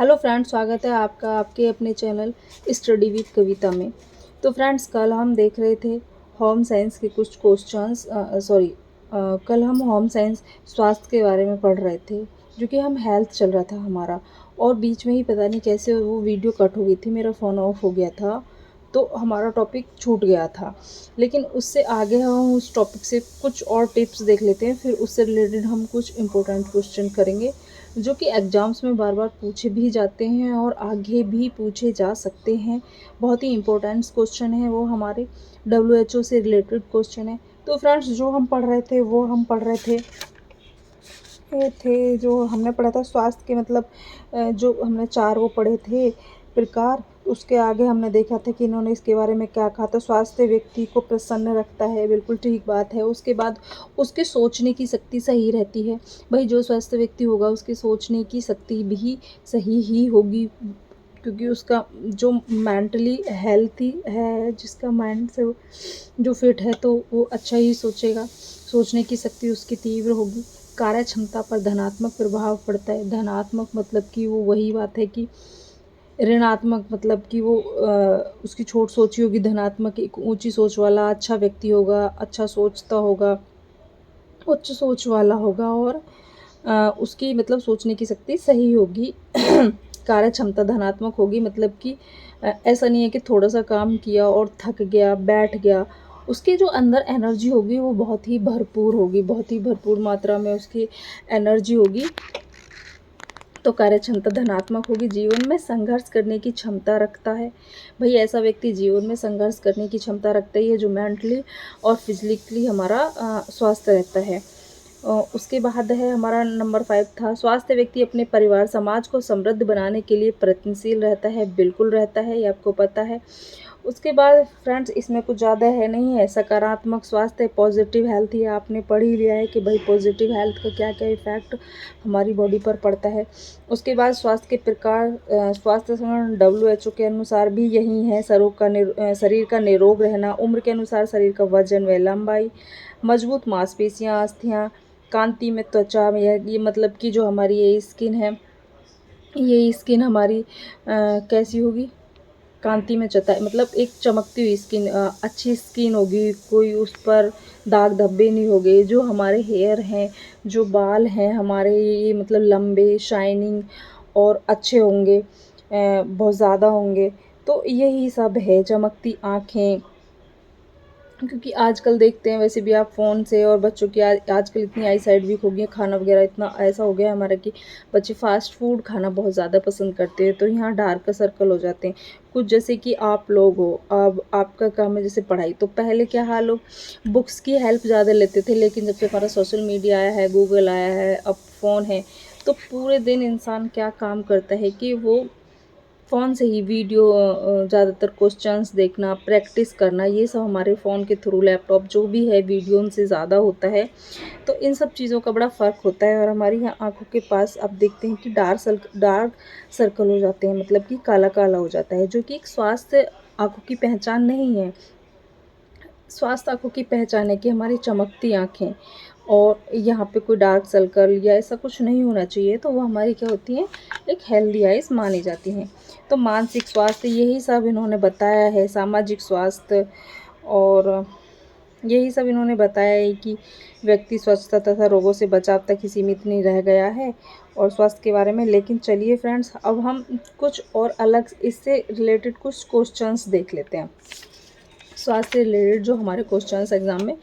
Hello friends, स्वागत है आपका आपके अपने चैनल स्टडी विद कविता में। तो फ्रेंड्स, कल हम देख रहे थे होम साइंस के कुछ क्वेश्चंस कल हम होम साइंस स्वास्थ्य के बारे में पढ़ रहे थे, जो कि हम हेल्थ चल रहा था हमारा। और बीच में ही पता नहीं कैसे वो वीडियो कट हो गई थी, मेरा फ़ोन ऑफ हो गया था, तो हमारा टॉपिक छूट गया था। लेकिन उससे आगे हम उस टॉपिक से कुछ और टिप्स देख लेते हैं, फिर उससे रिलेटेड हम कुछ इम्पोर्टेंट क्वेश्चन करेंगे जो कि एग्ज़ाम्स में बार बार पूछे भी जाते हैं और आगे भी पूछे जा सकते हैं। बहुत ही इम्पोर्टेंट क्वेश्चन है वो, हमारे WHO से रिलेटेड क्वेश्चन है। तो फ्रेंड्स, जो हम पढ़ रहे थे वो हम पढ़ रहे थे जो हमने पढ़ा था स्वास्थ्य के मतलब जो हमने 4 वो पढ़े थे प्रकार। उसके आगे हमने देखा था कि इन्होंने इसके बारे में क्या कहा था। स्वास्थ्य व्यक्ति को प्रसन्न रखता है, बिल्कुल ठीक बात है। उसके बाद उसके सोचने की शक्ति सही रहती है। भाई, जो स्वस्थ व्यक्ति होगा उसकी सोचने की शक्ति भी सही ही होगी, क्योंकि उसका जो मेंटली हेल्थी है, जिसका माइंड से जो फिट है, तो वो अच्छा ही सोचेगा, सोचने की शक्ति उसकी तीव्र होगी। कार्य क्षमता पर धनात्मक प्रभाव पड़ता है। धनात्मक मतलब कि वो वही बात है कि ऋणात्मक मतलब कि वो उसकी छोट सोची होगी। धनात्मक एक ऊंची सोच वाला अच्छा व्यक्ति होगा, अच्छा सोचता होगा, उच्च सोच वाला होगा, और उसकी मतलब सोचने की शक्ति सही होगी। कार्य क्षमता धनात्मक होगी, मतलब कि ऐसा नहीं है कि थोड़ा सा काम किया और थक गया, बैठ गया। उसके जो अंदर एनर्जी होगी वो बहुत ही भरपूर होगी, बहुत ही भरपूर मात्रा में उसकी एनर्जी होगी। तो कार्य क्षमता धनात्मक होगी। जीवन में संघर्ष करने की क्षमता रखता है। भाई, ऐसा व्यक्ति जीवन में संघर्ष करने की क्षमता रखता ही है जो मेंटली और फिजिकली हमारा स्वस्थ रहता है। उसके बाद है हमारा नंबर 5 था, स्वास्थ्य व्यक्ति अपने परिवार समाज को समृद्ध बनाने के लिए प्रयत्नशील रहता है। बिल्कुल रहता है, ये आपको पता है। उसके बाद फ्रेंड्स, इसमें कुछ ज़्यादा है नहीं है। सकारात्मक स्वास्थ्य, पॉजिटिव हेल्थ, ये आपने पढ़ ही लिया है कि भाई पॉजिटिव हेल्थ का क्या क्या इफ़ेक्ट हमारी बॉडी पर पड़ता है। उसके बाद स्वास्थ्य के प्रकार, स्वास्थ्य संगठन WHO के अनुसार भी यही है। शरीर का निरोग रहना, उम्र के अनुसार शरीर का वजन व लंबाई, मजबूत मांसपेशियाँ, अस्थियाँ, कांति में त्वचा में, ये मतलब कि जो हमारी ये स्किन है, ये स्किन हमारी कैसी होगी, कांति में चता है, मतलब एक चमकती हुई स्किन, अच्छी स्किन होगी, कोई उस पर दाग धब्बे नहीं होंगे। जो हमारे हेयर हैं, जो बाल हैं हमारे, ये मतलब लंबे, शाइनिंग और अच्छे होंगे, बहुत ज़्यादा होंगे। तो यही सब है। चमकती आँखें, क्योंकि आजकल देखते हैं वैसे भी आप फ़ोन से, और बच्चों की आजकल इतनी आई साइड वीक हो गई है, खाना वगैरह इतना ऐसा हो गया है हमारा कि बच्चे फ़ास्ट फूड खाना बहुत ज़्यादा पसंद करते हैं, तो यहाँ डार्क सर्कल हो जाते हैं। कुछ जैसे कि आप लोग हो, अब आपका काम है जैसे पढ़ाई, तो पहले क्या हाल लोग बुक्स की हेल्प ज़्यादा लेते थे, लेकिन जब से हमारा सोशल मीडिया आया है, गूगल आया है, अब फ़ोन है, तो पूरे दिन इंसान क्या काम करता है कि वो फ़ोन से ही वीडियो, ज़्यादातर क्वेश्चंस देखना, प्रैक्टिस करना, ये सब हमारे फ़ोन के थ्रू, लैपटॉप जो भी है, वीडियो उनसे ज़्यादा होता है। तो इन सब चीज़ों का बड़ा फ़र्क होता है, और हमारी यहाँ आँखों के पास आप देखते हैं कि डार्क सर्कल हो जाते हैं, मतलब कि काला-काला हो जाता है, जो कि एक स्वास्थ्य आँखों की पहचान नहीं है। स्वास्थ्य आँखों की पहचान है कि हमारी चमकती आँखें, और यहाँ पे कोई डार्क सर्कल या ऐसा कुछ नहीं होना चाहिए, तो वो हमारी क्या होती हैं, एक हेल्दी आइज़ मानी जाती हैं। तो मानसिक स्वास्थ्य, यही सब इन्होंने बताया है। सामाजिक स्वास्थ्य, और यही सब इन्होंने बताया है कि व्यक्ति स्वच्छता तथा रोगों से बचाव तक ही सीमित नहीं रह गया है, और स्वास्थ्य के बारे में। लेकिन चलिए फ्रेंड्स, अब हम कुछ और अलग इससे रिलेटेड कुछ क्वेश्चंस देख लेते हैं, स्वास्थ्य से रिलेटेड जो हमारे क्वेश्चंस एग्ज़ाम में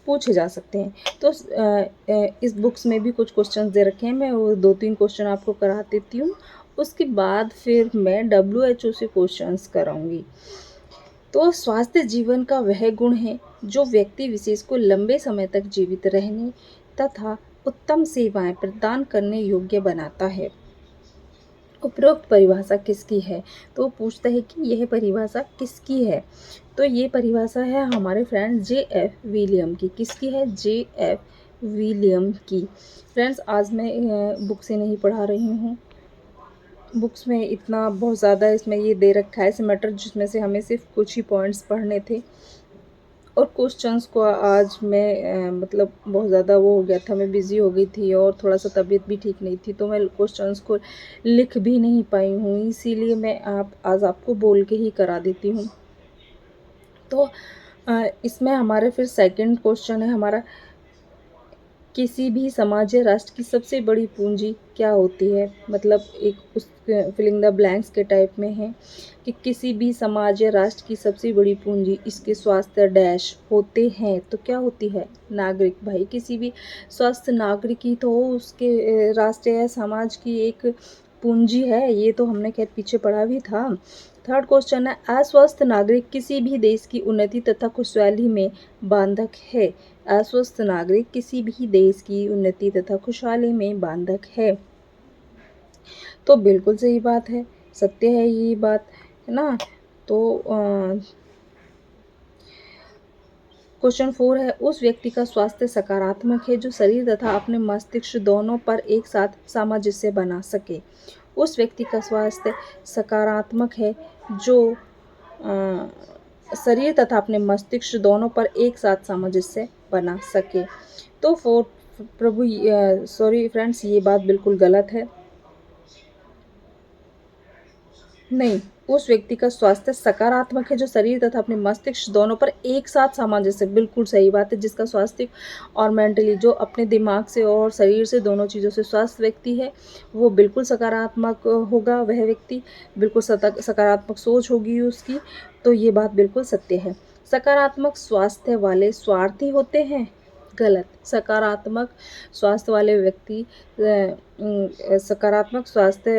पूछे जा सकते हैं। तो इस बुक्स में भी कुछ क्वेश्चंस दे रखे हैं, मैं वो 2-3 क्वेश्चन आपको करा देती हूँ, उसके बाद फिर मैं WHO से क्वेश्चंस कराऊंगी। तो स्वास्थ्य जीवन का वह गुण है जो व्यक्ति विशेष को लंबे समय तक जीवित रहने तथा उत्तम सेवाएं प्रदान करने योग्य बनाता है। उपरोक्त परिभाषा किसकी है? तो वो पूछता है कि यह परिभाषा किसकी है? तो ये परिभाषा है हमारे फ्रेंड JF विलियम की। किसकी है? JF विलियम की। फ्रेंड्स, आज मैं बुक से नहीं पढ़ा रही हूँ। बुक्स में इतना बहुत ज़्यादा इसमें ये दे रखा है सिमेटर, जिसमें से हमें सिर्फ कुछ ही पॉइंट्स पढ़ने थे, और क्वेश्चंस को आज मैं मतलब बहुत ज़्यादा वो हो गया था, मैं बिज़ी हो गई थी और थोड़ा सा तबीयत भी ठीक नहीं थी, तो मैं क्वेश्चंस को लिख भी नहीं पाई हूँ, इसीलिए मैं आज आपको बोल के ही करा देती हूँ। तो इसमें हमारे फिर सेकंड क्वेश्चन है हमारा, किसी भी समाज या राष्ट्र की सबसे बड़ी पूंजी क्या होती है? मतलब एक उस फिलिंग द ब्लैंक्स के टाइप में है कि किसी भी समाज या राष्ट्र की सबसे बड़ी पूंजी इसके स्वास्थ्य डैश होते हैं, तो क्या होती है? नागरिक। भाई किसी भी स्वस्थ नागरिक ही तो उसके राष्ट्र या समाज की एक पूंजी है, ये तो हमने खैर पीछे पढ़ा भी था। थर्ड क्वेश्चन है, अस्वस्थ नागरिक किसी भी देश की उन्नति तथा खुशहाली में बांधक है। अस्वस्थ नागरिक किसी भी देश की उन्नति तथा खुशहाली में बांधक है। तो बिल्कुल सही बात है, सत्य है ये बात, है ना। तो क्वेश्चन 4 है, उस व्यक्ति का स्वास्थ्य सकारात्मक है जो शरीर तथा अपने मस्तिष्क दोनों पर एक साथ सामंजस्य बना सके। उस व्यक्ति का स्वास्थ्य सकारात्मक है जो शरीर तथा अपने मस्तिष्क दोनों पर एक साथ सामंजस्य बना सके। तो सॉरी फ्रेंड्स, ये बात बिल्कुल गलत है। नहीं, उस व्यक्ति का स्वास्थ्य सकारात्मक है जो शरीर तथा अपने मस्तिष्क दोनों पर एक साथ सामंजस्य, बिल्कुल सही बात है। जिसका स्वास्थ्य और मेंटली, जो अपने दिमाग से और शरीर से दोनों चीज़ों से स्वस्थ व्यक्ति है, वो बिल्कुल सकारात्मक होगा। वह व्यक्ति बिल्कुल सकारात्मक सोच होगी उसकी। तो ये बात बिल्कुल सत्य है। सकारात्मक स्वास्थ्य वाले स्वार्थी होते हैं, गलत। सकारात्मक स्वास्थ्य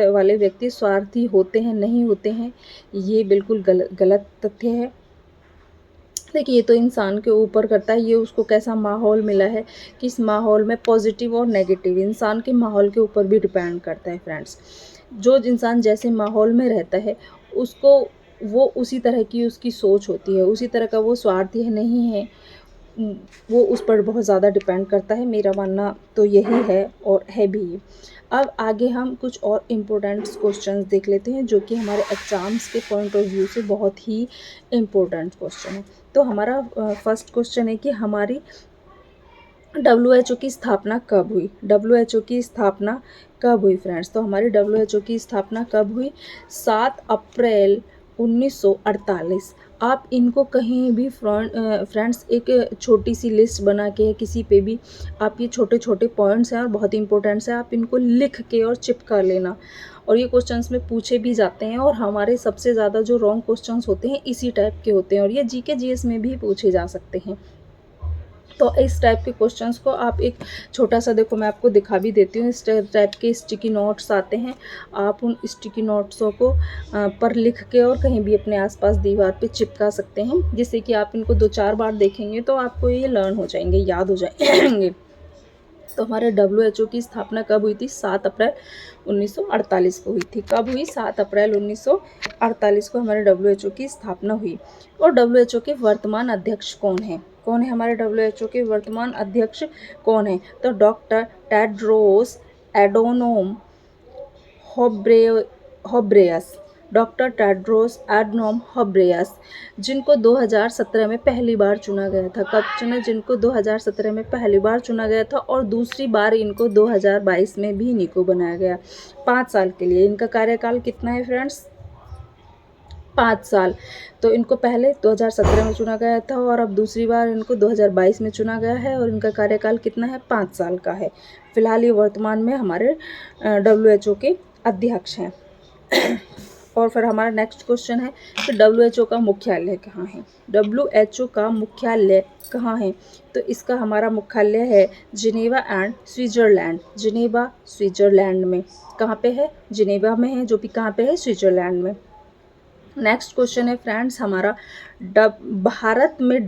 वाले व्यक्ति स्वार्थी होते हैं, नहीं होते हैं, ये बिल्कुल गलत तथ्य है। देखिए, ये तो इंसान के ऊपर करता है, ये उसको कैसा माहौल मिला है, किस माहौल में पॉजिटिव और नेगेटिव, इंसान के माहौल के ऊपर भी डिपेंड करता है फ्रेंड्स। जो इंसान जैसे माहौल में रहता है उसको वो उसी तरह की उसकी सोच होती है, उसी तरह का वो स्वार्थी है नहीं है, वो उस पर बहुत ज़्यादा डिपेंड करता है। मेरा मानना तो यही है और है भी। अब आगे हम कुछ और इम्पोर्टेंट क्वेश्चंस देख लेते हैं जो कि हमारे एग्ज़ाम्स के पॉइंट ऑफ व्यू से बहुत ही इम्पोर्टेंट क्वेश्चन है। तो हमारा फर्स्ट क्वेश्चन है कि हमारी WHO की स्थापना कब हुई? WHO की स्थापना कब हुई फ्रेंड्स? तो हमारी WHO की स्थापना कब हुई? 7 अप्रैल 1948। आप इनको कहीं भी फ्रेंड्स एक छोटी सी लिस्ट बना के किसी पे भी आप ये छोटे छोटे पॉइंट्स हैं और बहुत इंपॉर्टेंट्स हैं, आप इनको लिख के और चिपका लेना। और ये क्वेश्चंस में पूछे भी जाते हैं और हमारे सबसे ज़्यादा जो रॉन्ग क्वेश्चंस होते हैं इसी टाइप के होते हैं और ये GK GS में भी पूछे जा सकते हैं। तो इस टाइप के क्वेश्चंस को आप एक छोटा सा, देखो मैं आपको दिखा भी देती हूँ, इस टाइप के स्टिकी नोट्स आते हैं, आप उन स्टिकी नोट्सों को पर लिख के और कहीं भी अपने आसपास दीवार पे चिपका सकते हैं, जिससे कि आप इनको 2-4 बार देखेंगे तो आपको ये लर्न हो जाएंगे, याद हो जाएंगे। तो हमारे WHO की स्थापना कब हुई थी? 7 अप्रैल 1948 को हुई थी। कब हुई? 7 अप्रैल 1948 को हमारे WHO की स्थापना हुई। और WHO के वर्तमान अध्यक्ष कौन है? कौन है हमारे WHO के वर्तमान अध्यक्ष कौन है? तो doctor Tedros Adhanom Ghebreyesus, doctor Tedros Adhanom Ghebreyesus, जिनको 2017 में पहली बार चुना गया था। कब चुना? जिनको 2017 में पहली बार चुना गया था और दूसरी बार इनको 2022 में भी इन्हीं को बनाया गया 5 साल के लिए। इनका कार्यकाल कितना है फ्रेंड्स? 5 साल। तो इनको पहले 2017 में चुना गया था और अब दूसरी बार इनको 2022 में चुना गया है और इनका कार्यकाल कितना है? 5 साल का है। फिलहाल ये वर्तमान में हमारे WHO के अध्यक्ष हैं। और फिर हमारा नेक्स्ट क्वेश्चन है कि WHO का मुख्यालय कहाँ है? WHO का मुख्यालय कहाँ है? तो इसका हमारा मुख्यालय है Geneva and Switzerland. Geneva Switzerland में। कहाँ पे है? जिनेवा में है, जो कि कहाँ पे है? स्विट्ज़रलैंड में। नेक्स्ट क्वेश्चन है फ्रेंड्स हमारा, भारत में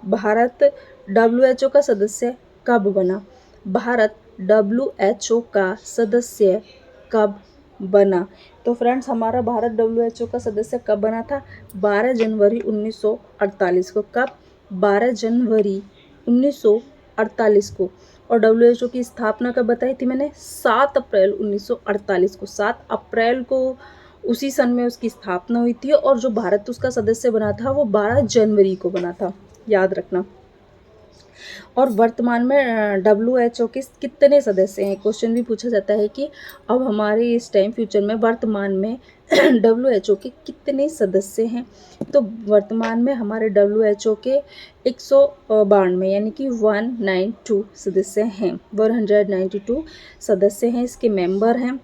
भारत WHO का सदस्य कब बना? भारत WHO का सदस्य कब बना? तो फ्रेंड्स हमारा भारत WHO का सदस्य कब बना था? 12 जनवरी 1948 को। कब? 12 जनवरी 1948 को। और WHO की स्थापना कब बताई थी मैंने? 7 अप्रैल 1948 को। 7 अप्रैल को उसी सन में उसकी स्थापना हुई थी और जो भारत उसका सदस्य बना था वो 12 जनवरी को बना था, याद रखना। और वर्तमान में WHO के कितने सदस्य हैं, क्वेश्चन भी पूछा जाता है कि अब हमारे इस टाइम फ्यूचर में वर्तमान में WHO के कितने सदस्य हैं। तो वर्तमान में हमारे WHO के 192 यानी कि 192 सदस्य हैं, 192 सदस्य हैं, इसके मेंबर हैं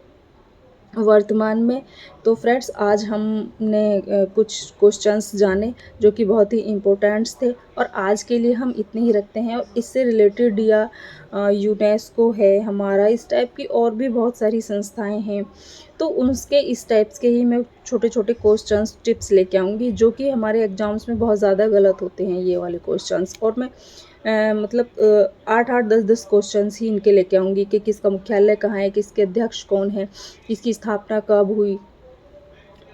वर्तमान में। तो फ्रेंड्स आज हमने कुछ क्वेश्चंस जाने जो कि बहुत ही इम्पोर्टेंट्स थे, और आज के लिए हम इतने ही रखते हैं। और इससे रिलेटेड या यूनेस्को है हमारा, इस टाइप की और भी बहुत सारी संस्थाएं हैं, तो उनके इस टाइप्स के ही मैं छोटे छोटे क्वेश्चंस टिप्स लेके आऊँगी जो कि हमारे एग्जाम्स में बहुत ज़्यादा गलत होते हैं ये वाले क्वेश्चंस। और मैं मतलब 8-8 10-10 क्वेश्चंस ही इनके लेके आऊँगी कि किसका मुख्यालय कहाँ है, किसके अध्यक्ष कौन है, किसकी स्थापना कब हुई,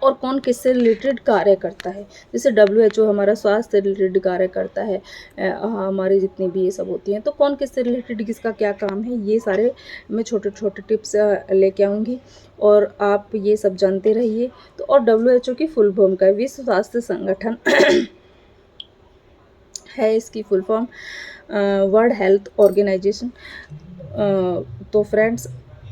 और कौन किससे रिलेटेड कार्य करता है। जैसे WHO हमारा स्वास्थ्य रिलेटेड कार्य करता है, हमारे जितनी भी ये सब होती हैं, तो कौन किससे रिलेटेड किसका क्या काम है, ये सारे मैं छोटे छोटे टिप्स लेके आऊँगी और आप ये सब जानते रहिए। तो और WHO की फुल फॉर्म का है, विश्व स्वास्थ्य संगठन है इसकी full form, world health organization. तो फ्रेंड्स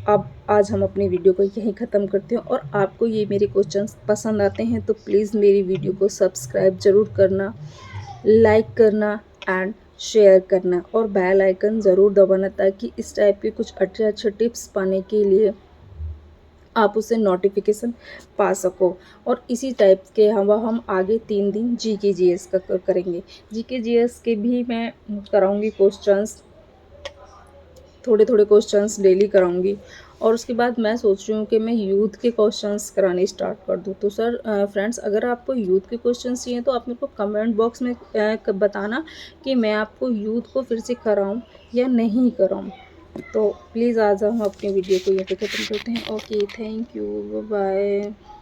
अब आज हम अपनी वीडियो को यहीं ख़त्म करते हैं, और आपको ये मेरे क्वेश्चंस पसंद आते हैं तो प्लीज़ मेरी वीडियो को सब्सक्राइब ज़रूर करना, लाइक करना एंड शेयर करना, और बेल आइकन ज़रूर दबाना ताकि इस टाइप के कुछ अच्छे अच्छे टिप्स पाने के लिए आप उसे नोटिफिकेशन पा सको। और इसी टाइप के हम आगे 3 दिन GK GS का करेंगे। GK GS के भी मैं कराऊंगी क्वेश्चंस, थोड़े थोड़े क्वेश्चंस डेली कराऊंगी, और उसके बाद मैं सोच रही हूँ कि मैं यूथ के क्वेश्चंस कराने स्टार्ट कर दूँ। तो सर फ्रेंड्स अगर आपको यूथ के क्वेश्चंस चाहिए तो आप मेरे को कमेंट बॉक्स में बताना कि मैं आपको यूथ को फिर से कराऊँ या नहीं कराऊँ। तो प्लीज़ आज हम अपनी वीडियो को यहाँ पे ख़त्म करते हैं। Okay, thank you, bye bye.